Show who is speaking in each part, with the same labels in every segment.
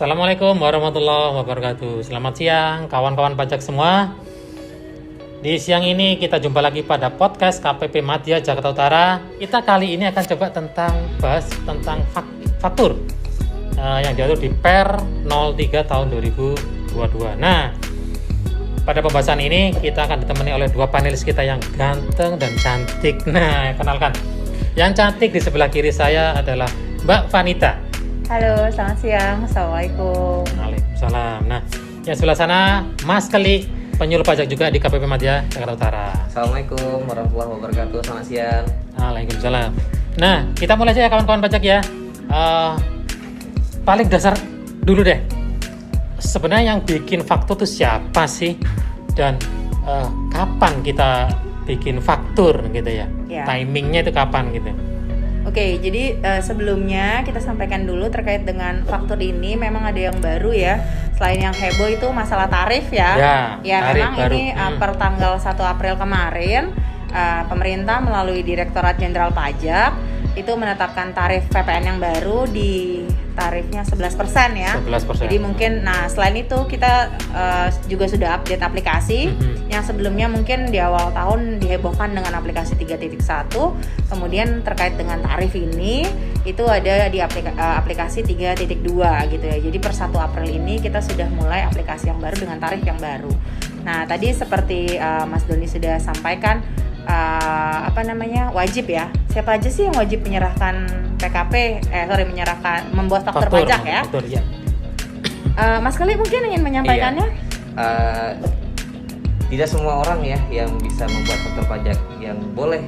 Speaker 1: Assalamualaikum warahmatullahi wabarakatuh. Selamat siang kawan-kawan pajak semua. Di siang ini kita jumpa lagi pada podcast KPP Madya Jakarta Utara. Kita kali ini akan coba bahas tentang faktur yang diatur di Per 03 tahun 2022. Nah, pada pembahasan ini kita akan ditemani oleh dua panelis kita yang ganteng dan cantik. Nah, kenalkan. Yang cantik di sebelah kiri saya adalah Mbak Vanita.
Speaker 2: Halo, selamat siang. Assalamualaikum.
Speaker 1: Waalaikumsalam. Nah, yang sebelah sana Mas Keli, penyuluh pajak juga di KPP Madya Jakarta Utara.
Speaker 3: Assalamualaikum warahmatullahi wabarakatuh. Selamat siang.
Speaker 1: Waalaikumsalam. Nah, kita mulai aja ya kawan-kawan pajak ya. Paling dasar dulu deh. Sebenarnya yang bikin faktur itu siapa sih? Dan kapan kita bikin faktur gitu ya? Timingnya itu kapan gitu?
Speaker 2: Oke, jadi sebelumnya kita sampaikan dulu terkait dengan faktur ini. Memang ada yang baru ya. Selain yang heboh itu masalah tarif ya.
Speaker 1: Ya, tarif
Speaker 2: memang
Speaker 1: baru.
Speaker 2: Ini per tanggal 1 April kemarin pemerintah melalui Direktorat Jenderal Pajak itu menetapkan tarif PPN yang baru di tarifnya 11% ya.
Speaker 1: 11%.
Speaker 2: Jadi mungkin, selain itu kita juga sudah update aplikasi. Yang sebelumnya mungkin di awal tahun dihebohkan dengan aplikasi 3.1. Kemudian terkait dengan tarif ini itu ada di aplikasi 3.2 gitu ya. Jadi per 1 April ini kita sudah mulai aplikasi yang baru dengan tarif yang baru. Nah, tadi seperti Mas Doni sudah sampaikan, wajib ya. Siapa aja sih yang wajib menyerahkan membuat faktur pajak ya?
Speaker 1: Faktur, ya.
Speaker 2: Mas Keli mungkin ingin menyampaikannya?
Speaker 3: Tidak semua orang ya yang bisa membuat faktur pajak. Yang boleh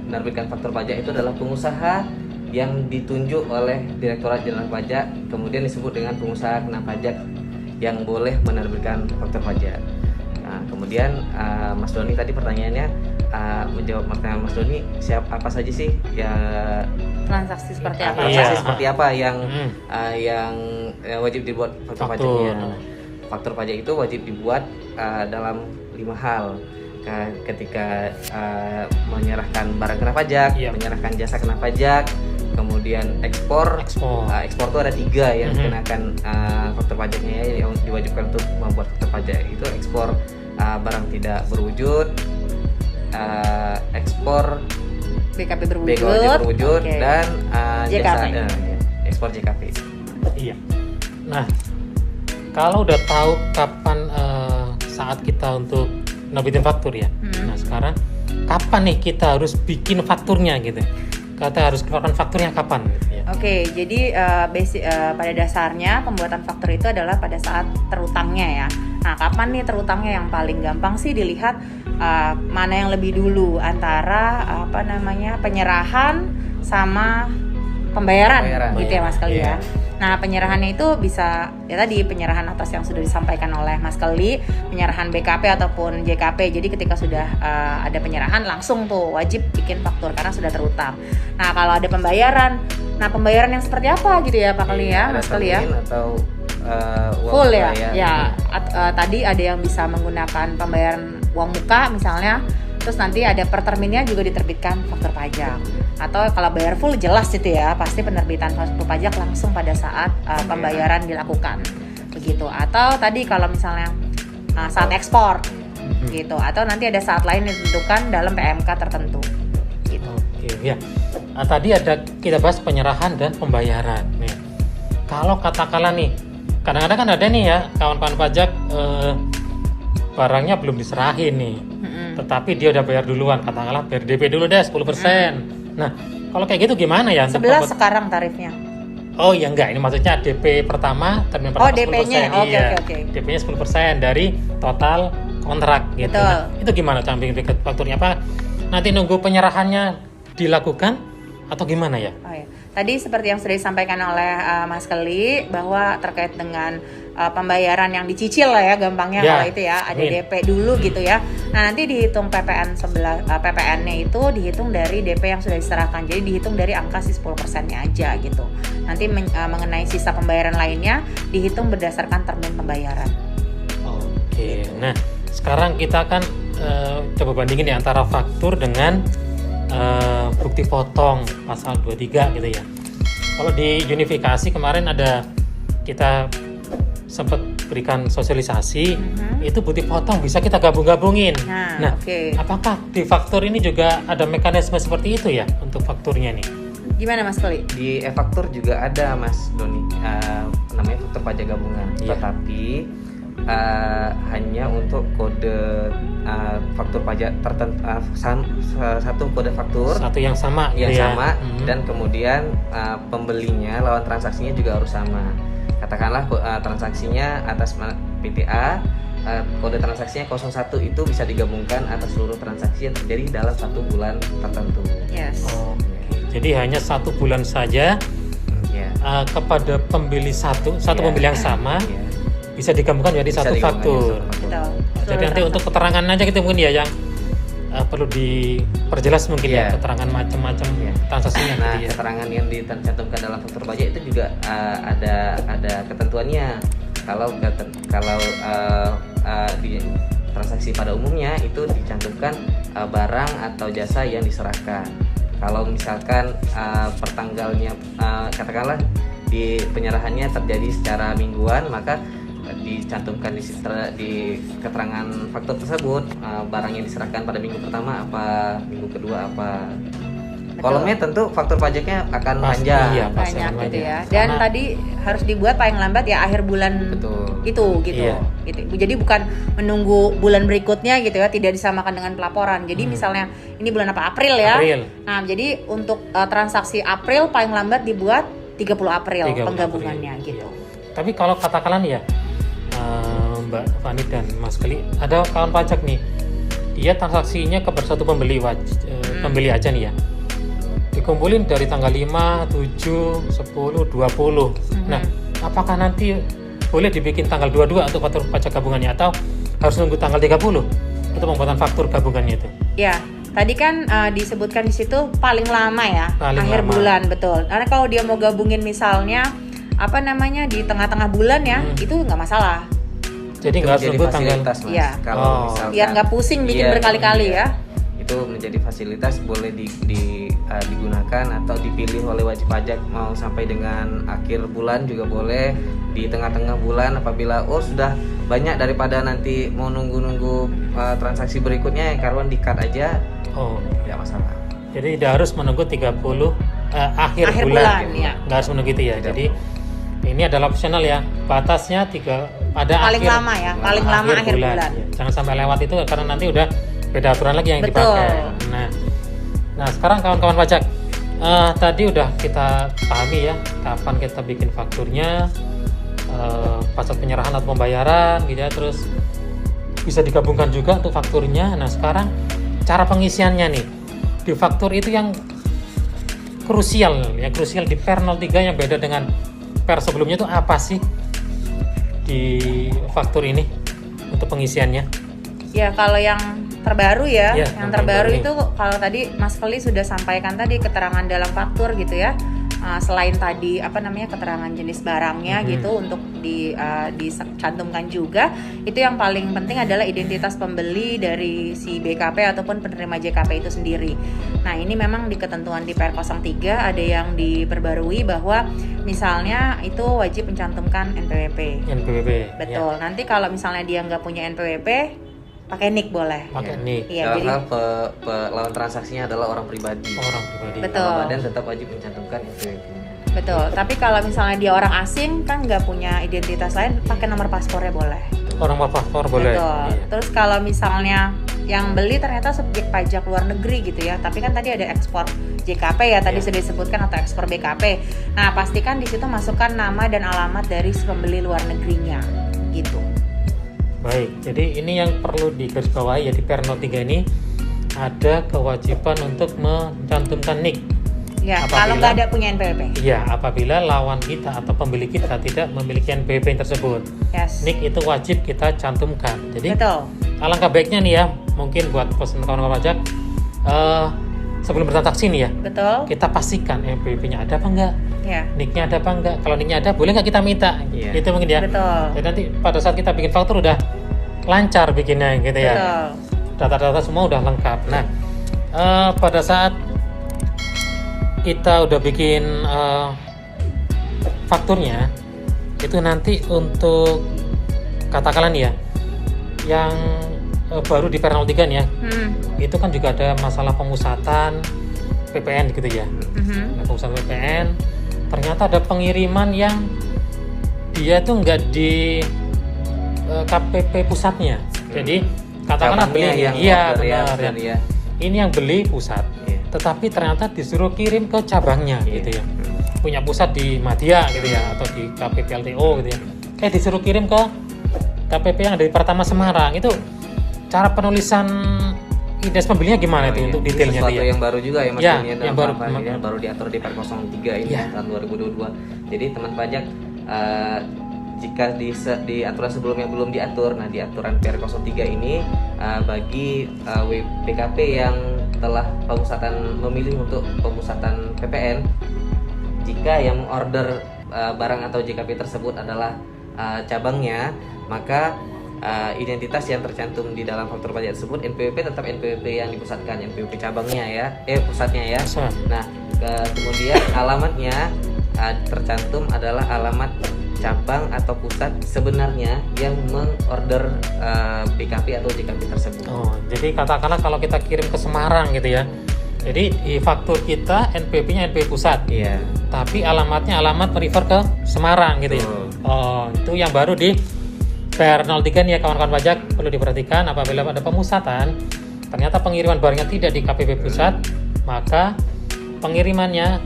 Speaker 3: menerbitkan faktur pajak itu adalah pengusaha yang ditunjuk oleh Direktorat Jenderal Pajak, kemudian disebut dengan pengusaha kena pajak yang boleh menerbitkan faktur pajak. Nah, kemudian Mas Doni tadi pertanyaannya, menjawab pertanyaan Mas Doni, apa saja sih ya
Speaker 2: transaksi seperti apa?
Speaker 3: Transaksi seperti apa yang wajib dibuat faktur pajaknya? Faktur pajak itu wajib dibuat dalam 5 hal. Ketika menyerahkan barang kena pajak, menyerahkan jasa kena pajak, kemudian ekspor itu ada 3 yang dikenakan faktur pajaknya ya, yang diwajibkan untuk membuat faktur pajak. Itu ekspor barang tidak berwujud, ekspor
Speaker 2: BKP
Speaker 3: berwujud,
Speaker 2: okay.
Speaker 3: Dan
Speaker 2: JKP.
Speaker 3: Ekspor JKP.
Speaker 1: Iya. Nah, kalau udah tahu kapan saat kita untuk nerbitin faktur ya. Nah, sekarang kapan nih kita harus bikin fakturnya gitu? Kita harus keluarkan fakturnya kapan? Gitu, ya.
Speaker 2: Oke, jadi pada dasarnya pembuatan faktur itu adalah pada saat terutangnya ya. Nah, kapan nih terutangnya? Yang paling gampang sih dilihat mana yang lebih dulu antara penyerahan sama pembayaran gitu ya Mas Keli ya. Nah, penyerahannya itu bisa ya tadi penyerahan atas yang sudah disampaikan oleh Mas Keli, penyerahan BKP ataupun JKP. Jadi ketika sudah ada penyerahan langsung tuh wajib bikin faktur karena sudah terutang. Nah, kalau ada pembayaran, pembayaran yang seperti apa gitu ya Pak Keli ya, Mas Keli ya?
Speaker 3: Atau
Speaker 2: full ya. Tadi ada yang bisa menggunakan pembayaran uang muka misalnya. Terus nanti ada per terminnya juga diterbitkan faktur pajak. Atau kalau bayar full jelas itu ya, pasti penerbitan faktur pajak langsung pada saat pembayaran dilakukan. Begitu. Atau tadi kalau misalnya saat ekspor gitu, atau nanti ada saat lain yang ditentukan dalam PMK tertentu. Gitu.
Speaker 1: Oke, ya. Tadi ada kita bahas penyerahan dan pembayaran. Nih. Kalau katakanlah nih, kadang-kadang kan ada nih ya kawan-kawan pajak barangnya belum diserahin nih. Tetapi dia udah bayar duluan, katakanlah bayar DP dulu deh 10%. Nah, kalau kayak gitu gimana ya?
Speaker 2: 11 sekarang tarifnya.
Speaker 1: Oh ya enggak, ini maksudnya DP pertama, termin pertama 10%.
Speaker 2: DP-nya, oke.
Speaker 1: DP-nya 10% dari total kontrak gitu. Nah, itu gimana cara bikin fakturnya? Apa nanti nunggu penyerahannya dilakukan atau gimana ya?
Speaker 2: Oh ya. Tadi seperti yang sudah disampaikan oleh Mas Keli bahwa terkait dengan pembayaran yang dicicil lah ya gampangnya kalau itu ya ada DP dulu gitu ya. Nah, nanti dihitung PPN-nya itu dihitung dari DP yang sudah diserahkan. Jadi dihitung dari angka si 10%-nya aja gitu. Nanti mengenai sisa pembayaran lainnya dihitung berdasarkan termin pembayaran.
Speaker 1: Oke. Nah, sekarang kita akan coba bandingin ya antara faktur dengan bukti potong pasal 23 gitu ya. Kalau di unifikasi kemarin ada kita sempat berikan sosialisasi, itu bukti potong bisa kita gabung-gabungin. Nah, apakah di faktur ini juga ada mekanisme seperti itu ya untuk fakturnya nih?
Speaker 2: Gimana Mas Koli?
Speaker 3: Di e-faktur juga ada Mas Doni, namanya faktur pajak gabungan, tetapi hanya untuk kode faktur pajak tertentu, satu kode faktur,
Speaker 1: satu yang sama,
Speaker 3: sama, dan kemudian pembelinya, lawan transaksinya juga harus sama. Katakanlah transaksinya atas PTA, kode transaksinya 01 itu bisa digabungkan atas seluruh transaksi yang terjadi dalam 1 bulan tertentu.
Speaker 2: Yes.
Speaker 1: Jadi hanya 1 bulan saja kepada pembeli satu pembeli yang sama bisa digabungkan menjadi satu faktur. Jadi nanti untuk keterangan aja gitu mungkin ya yang perlu diperjelas mungkin ya keterangan macam-macam transaksinya.
Speaker 3: Nah,
Speaker 1: gitu ya.
Speaker 3: keterangan yang dicantumkan dalam faktur pajak itu juga ada ketentuannya. Kalau di transaksi pada umumnya itu dicantumkan barang atau jasa yang diserahkan. Kalau misalkan pertanggalnya katakanlah di penyerahannya terjadi secara mingguan, maka dicantumkan di keterangan faktur tersebut barang yang diserahkan pada minggu pertama apa, minggu kedua apa. Kolomnya tentu faktur pajaknya akan panjang.
Speaker 2: Iya, banyak gitu ya. Dan tadi harus dibuat paling lambat ya akhir bulan. Itu gitu. Iya. Gitu. Jadi bukan menunggu bulan berikutnya gitu ya, tidak disamakan dengan pelaporan. Jadi misalnya ini bulan apa? April ya. Nah, jadi untuk transaksi April paling lambat dibuat 30 April penggabungannya gitu.
Speaker 1: Tapi kalau katakanlah ya Mbak Fani dan Mas Keli, ada kawan pajak nih, dia transaksinya ke satu pembeli pembeli aja nih ya, dikumpulin dari tanggal 5, 7, 10, 20. Nah, apakah nanti boleh dibikin tanggal 22 untuk faktur pajak gabungannya atau harus nunggu tanggal 30 untuk pembuatan faktur gabungannya itu?
Speaker 2: Ya, tadi kan disebutkan di situ paling lama ya, akhir bulan, betul. Karena kalau dia mau gabungin misalnya di tengah-tengah bulan ya, itu nggak masalah.
Speaker 1: Jadi nggak harus nunggu tanggal.
Speaker 2: Ya.
Speaker 3: Kalau misalkan,
Speaker 2: biar nggak pusing bikin berkali-kali ya.
Speaker 3: Itu menjadi fasilitas, boleh digunakan atau dipilih oleh wajib pajak, mau sampai dengan akhir bulan juga boleh, di tengah-tengah bulan apabila sudah banyak daripada nanti mau nunggu transaksi berikutnya, karuan di-cut aja. Tidak masalah.
Speaker 1: Jadi tidak harus menunggu 30 akhir bulan.
Speaker 2: Ya.
Speaker 1: Nggak harus menunggu itu ya. Jadi ini adalah opsional ya. Batasnya pada
Speaker 2: paling
Speaker 1: akhir,
Speaker 2: lama ya, paling lama akhir bulan.
Speaker 1: Ya. Jangan sampai lewat itu karena nanti udah beda aturan lagi yang dipakai. Nah, sekarang kawan-kawan pajak, tadi udah kita pahami ya kapan kita bikin fakturnya, pajak penyerahan atau pembayaran gitu ya, terus bisa digabungkan juga untuk fakturnya. Nah, sekarang cara pengisiannya nih di faktur itu yang krusial di PER 03 yang beda dengan PER sebelumnya itu apa sih di faktur ini untuk pengisiannya?
Speaker 2: Ya, kalau yang terbaru yang terbaru itu kalau tadi Mas Feli sudah sampaikan tadi keterangan dalam faktur gitu ya. Selain tadi keterangan jenis barangnya gitu untuk dicantumkan juga, itu yang paling penting adalah identitas pembeli dari si BKP ataupun penerima JKP itu sendiri. Nah, ini memang di ketentuan di PER 03 ada yang diperbarui bahwa misalnya itu wajib mencantumkan NPWP. Betul. Nanti kalau misalnya dia nggak punya NPWP, pakai NIK boleh.
Speaker 1: Pakai NIK.
Speaker 2: Iya,
Speaker 3: jadi lawan transaksinya adalah orang pribadi.
Speaker 2: Betul.
Speaker 3: Kalau badan tetap wajib mencantumkan NPWP-nya.
Speaker 2: Betul. Tapi kalau misalnya dia orang asing kan nggak punya identitas lain, pakai nomor paspornya boleh.
Speaker 1: Nomor paspor boleh.
Speaker 2: Betul. Iya. Terus kalau misalnya yang beli ternyata subjek pajak luar negeri gitu ya, tapi kan tadi ada ekspor JKP ya tadi sudah disebutkan atau ekspor BKP. Nah, pastikan di situ masukkan nama dan alamat dari si pembeli luar negerinya gitu.
Speaker 1: Baik, jadi ini yang perlu digarisbawahi ya di PER 03 ini ada kewajiban untuk mencantumkan NIK.
Speaker 2: Ya, kalau nggak ada punya NPWP.
Speaker 1: Iya, apabila lawan kita atau pembeli kita tidak memiliki NPWP tersebut.
Speaker 2: Yes.
Speaker 1: NIK itu wajib kita cantumkan. Jadi,
Speaker 2: betul.
Speaker 1: Alangkah baiknya nih ya, mungkin buat pesan kawan-kawan pajak, sebelum bertransaksi nih ya,
Speaker 2: betul.
Speaker 1: Kita pastikan NPWP-nya ada apa enggak.
Speaker 2: Ya.
Speaker 1: NIK-nya ada apa enggak? Kalau NIK-nya ada, boleh nggak kita minta? Itu mungkin ya.
Speaker 2: Betul.
Speaker 1: Jadi nanti pada saat kita bikin faktur udah lancar bikinnya gitu ya.
Speaker 2: Betul.
Speaker 1: Data-data semua udah lengkap. Nah, pada saat kita udah bikin fakturnya, itu nanti untuk katakanlah nih ya, yang baru di Per 03 nih ya, itu kan juga ada masalah pemusatan PPN gitu ya. Pemusatan PPN, ternyata ada pengiriman yang dia tuh nggak di KPP pusatnya. Jadi katakanlah beli, iya benar ya. Ini yang beli pusat, tetapi ternyata disuruh kirim ke cabangnya gitu ya. Punya pusat di Madya gitu ya, atau di KPP LTO gitu ya. Kayak disuruh kirim ke KPP yang dari Pertama Semarang. Itu cara penulisan identitas pembelinya gimana itu untuk detailnya
Speaker 3: sesuatu
Speaker 1: dia?
Speaker 3: yang baru juga ya Mas Doni,
Speaker 1: yang
Speaker 3: baru diatur di Per 03 ini tahun 2022. Jadi teman pajak jika di aturan sebelumnya belum diatur, nah di aturan Per 03 ini bagi WPKP yang telah memilih untuk pemusatan PPN, jika yang mengorder barang atau JKP tersebut adalah cabangnya, maka identitas yang tercantum di dalam faktur pajak tersebut NPWP tetap NPWP yang dipusatkan, NPWP cabangnya ya, pusatnya ya. Nah, kemudian alamatnya tercantum adalah alamat cabang atau pusat sebenarnya yang mengorder PKP atau JKP tersebut.
Speaker 1: Oh, jadi katakanlah kalau kita kirim ke Semarang gitu ya. Jadi di faktur kita NPWP-nya NPWP pusat.
Speaker 3: Iya.
Speaker 1: Tapi alamatnya alamat merefer ke Semarang gitu ya. Oh, itu yang baru di Per 03 nih ya kawan-kawan pajak, perlu diperhatikan apabila ada pemusatan, ternyata pengiriman barangnya tidak di KPP pusat, maka pengirimannya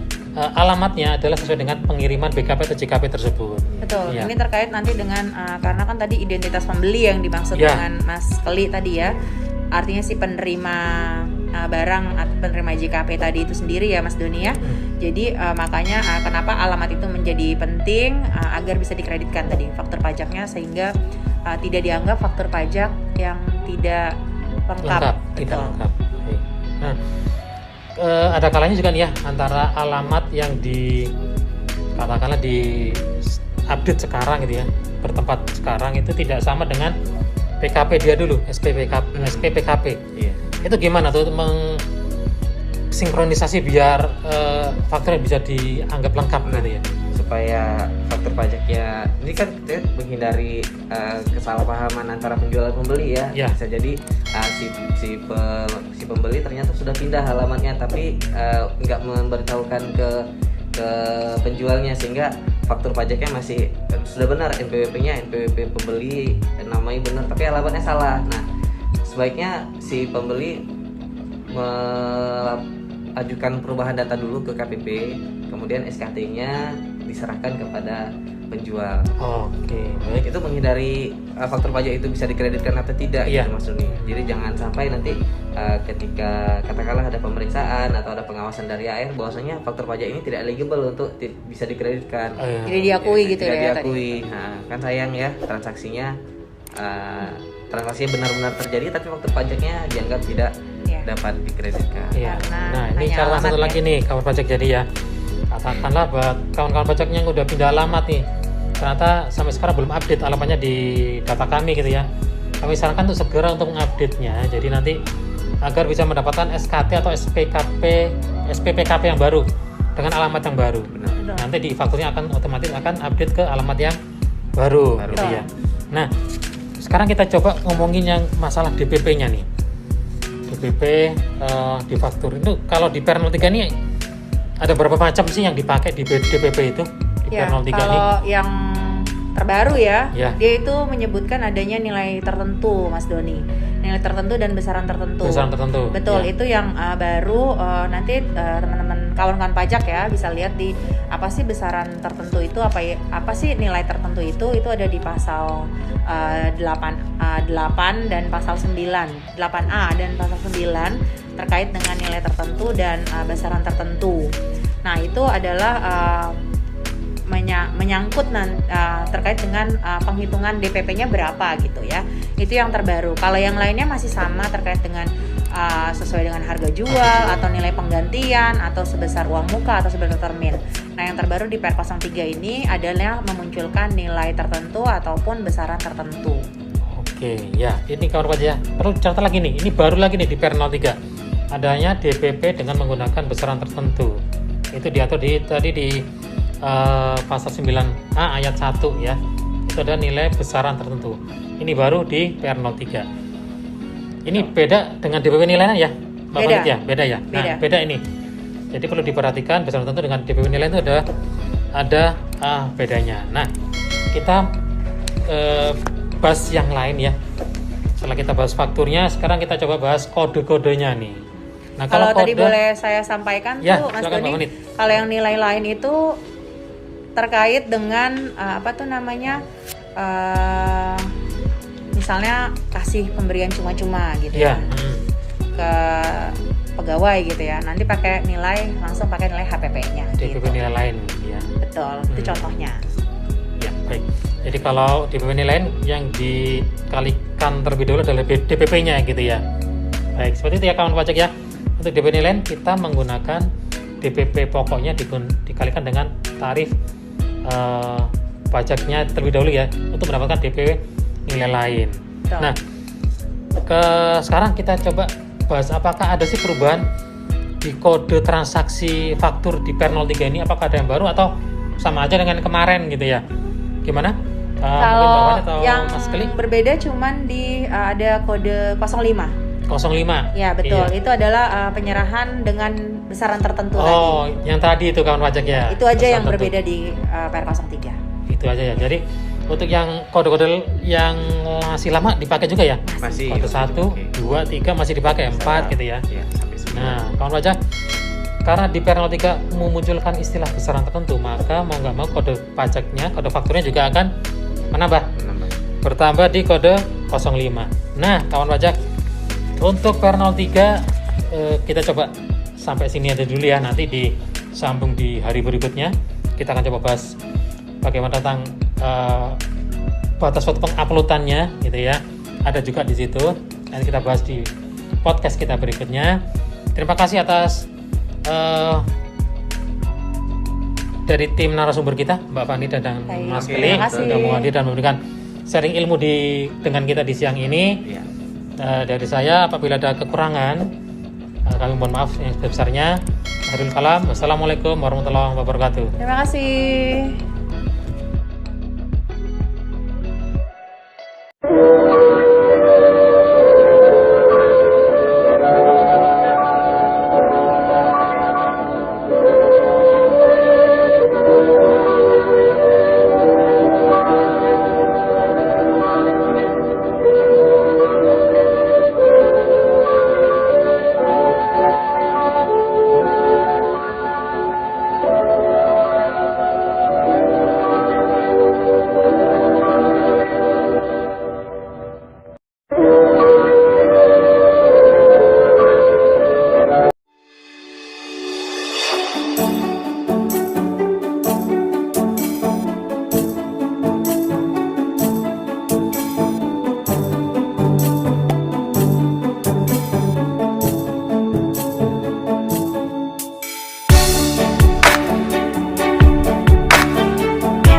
Speaker 1: alamatnya adalah sesuai dengan pengiriman BKP atau JKP tersebut.
Speaker 2: Betul. Ya. Ini terkait nanti dengan karena kan tadi identitas pembeli yang dimaksud dengan Mas Keli tadi ya. Artinya si penerima barang atau penerima JKP tadi itu sendiri ya Mas Doni ya. Jadi makanya kenapa alamat itu menjadi penting agar bisa dikreditkan tadi faktur pajaknya, sehingga tidak dianggap faktur pajak yang tidak lengkap.
Speaker 1: Tidak lengkap. Oke. Nah, ada kalanya juga nih ya antara alamat yang katakanlah di update sekarang gitu ya, bertempat sekarang itu tidak sama dengan PKP dia dulu, SPPKP. Iya. Itu gimana tuh sinkronisasi biar fakturnya bisa dianggap lengkap gitu ya,
Speaker 3: supaya faktur pajaknya ini kan kita menghindari kesalahpahaman antara penjual dan pembeli ya. Bisa jadi si pembeli ternyata sudah pindah alamatnya tapi nggak memberitahukan ke penjualnya, sehingga faktur pajaknya masih sudah benar, NPWP-nya NPWP pembeli, namanya benar tapi alamatnya salah. Nah, sebaiknya si pembeli ajukan perubahan data dulu ke KPP, kemudian SKT-nya diserahkan kepada penjual.
Speaker 1: Oke, baik.
Speaker 3: Itu menghindari faktur pajak itu bisa dikreditkan atau tidak, gitu Mas Doni. Jadi jangan sampai nanti ketika katakanlah ada pemeriksaan atau ada pengawasan dari AR, bahwasanya faktur pajak ini tidak eligible untuk bisa dikreditkan.
Speaker 2: Tidak diakui gitu
Speaker 3: tidak
Speaker 2: ya.
Speaker 3: Tidak diakui. Nah, kan sayang ya transaksinya benar-benar terjadi tapi faktur pajaknya dianggap tidak dapat dikreditkan.
Speaker 1: Nah, ini cara satu lagi nih kawan pajak. Jadi ya, katakanlah buat kawan-kawan pajak yang udah pindah alamat nih, ternyata sampai sekarang belum update alamatnya di data kami gitu ya. Kami sarankan untuk segera untuk mengupdate-nya. Jadi nanti agar bisa mendapatkan SKT atau SPPKP yang baru dengan alamat yang baru.
Speaker 3: Benar.
Speaker 1: Nanti di fakturnya otomatis akan update ke alamat yang baru. Gitu ya. Nah, sekarang kita coba ngomongin yang masalah DPP-nya nih. DPP di faktur itu kalau di Per 03 ini ada berapa macam sih yang dipakai di DPP itu di Per 03
Speaker 2: kalau
Speaker 1: ini?
Speaker 2: Yang terbaru ya, dia itu menyebutkan adanya nilai tertentu Mas Doni, nilai tertentu dan besaran tertentu. Betul, itu yang baru. Nanti teman-teman kawan-kawan pajak ya bisa lihat di apa sih besaran tertentu itu, apa sih nilai tertentu itu ada di pasal 8 dan pasal 9, 8A dan pasal 9 terkait dengan nilai tertentu dan besaran tertentu. Nah, itu adalah menyangkut terkait dengan penghitungan DPP-nya berapa gitu ya. Itu yang terbaru. Kalau yang lainnya masih sama terkait dengan sesuai dengan harga jual atau nilai penggantian atau sebesar uang muka atau sebesar termin. Nah, yang terbaru di Per 03 ini adalah memunculkan nilai tertentu ataupun besaran tertentu.
Speaker 1: Oke, ya, ini kawan pajak ya. Perlu catat lagi nih, ini baru lagi nih di Per 03. Adanya DPP dengan menggunakan besaran tertentu. Itu diatur di pasal 9A ayat 1 ya. Itu ada nilai besaran tertentu. Ini baru di PR03. Ini beda dengan DPP nilainya ya, Mbak Panit ya? Beda ya? Nah, beda ini. Jadi perlu diperhatikan besaran tertentu dengan DPP nilai itu ada bedanya. Nah, kita bahas yang lain ya. Setelah kita bahas fakturnya, sekarang kita coba bahas kode-kodenya nih. Nah,
Speaker 2: kalau tadi boleh saya sampaikan
Speaker 1: ya,
Speaker 2: tuh Mas Doni, kalau yang nilai lain itu terkait dengan misalnya kasih pemberian cuma-cuma gitu ya ke pegawai gitu ya, nanti pakai langsung pakai nilai HPP-nya
Speaker 1: DPP
Speaker 2: gitu.
Speaker 1: Nilai lain ya.
Speaker 2: Betul, itu contohnya.
Speaker 1: Ya, baik. Jadi kalau DPP nilai lain yang dikalikan terlebih dahulu adalah DPP-nya gitu ya. Baik, seperti itu ya kawan pajak ya. Untuk DPP nilai lain kita menggunakan DPP pokoknya dikalikan dengan tarif pajaknya terlebih dahulu ya untuk mendapatkan DPP nilai lain.
Speaker 2: Betul.
Speaker 1: Nah, sekarang kita coba bahas apakah ada sih perubahan di kode transaksi faktur di PR03 ini, apakah ada yang baru atau sama aja dengan kemarin gitu ya? Gimana?
Speaker 2: Kalau
Speaker 1: atau
Speaker 2: yang
Speaker 1: Mas Keli?
Speaker 2: berbeda cuman di ada kode 05.
Speaker 1: 05.
Speaker 2: Ya betul,
Speaker 1: Iya.
Speaker 2: itu adalah penyerahan dengan besaran tertentu tadi.
Speaker 1: Oh, yang tadi itu kawan pajak ya.
Speaker 2: Itu aja
Speaker 1: besaran
Speaker 2: yang
Speaker 1: tertentu.
Speaker 2: berbeda di PR03.
Speaker 1: Itu aja ya. Jadi untuk yang kode-kode yang masih lama dipakai juga ya?
Speaker 3: Masih.
Speaker 1: Kode 1, 2, 3 masih dipakai, 4 gitu ya.
Speaker 3: Iya, sampai 9.
Speaker 1: Nah, kawan pajak, karena di PR03 memunculkan istilah besaran tertentu, maka mau nggak mau kode pajaknya, kode fakturnya juga akan menambah. Bertambah di kode 05. Nah, kawan pajak, untuk PR03 kita coba sampai sini aja dulu ya. Nanti disambung di hari berikutnya. Kita akan coba bahas bagaimana tentang batas waktu penguploadannya gitu ya. Ada juga di situ. Nanti kita bahas di podcast kita berikutnya. Terima kasih atas dari tim narasumber kita, Mbak Panida dan Mas Keli, sudah mau hadir dan memberikan sharing ilmu dengan kita di siang ini.
Speaker 3: Iya.
Speaker 1: Dari saya, apabila ada kekurangan, kami mohon maaf yang sebesar-besarnya. Akhirul kalam. Wassalamualaikum warahmatullahi wabarakatuh.
Speaker 2: Terima kasih.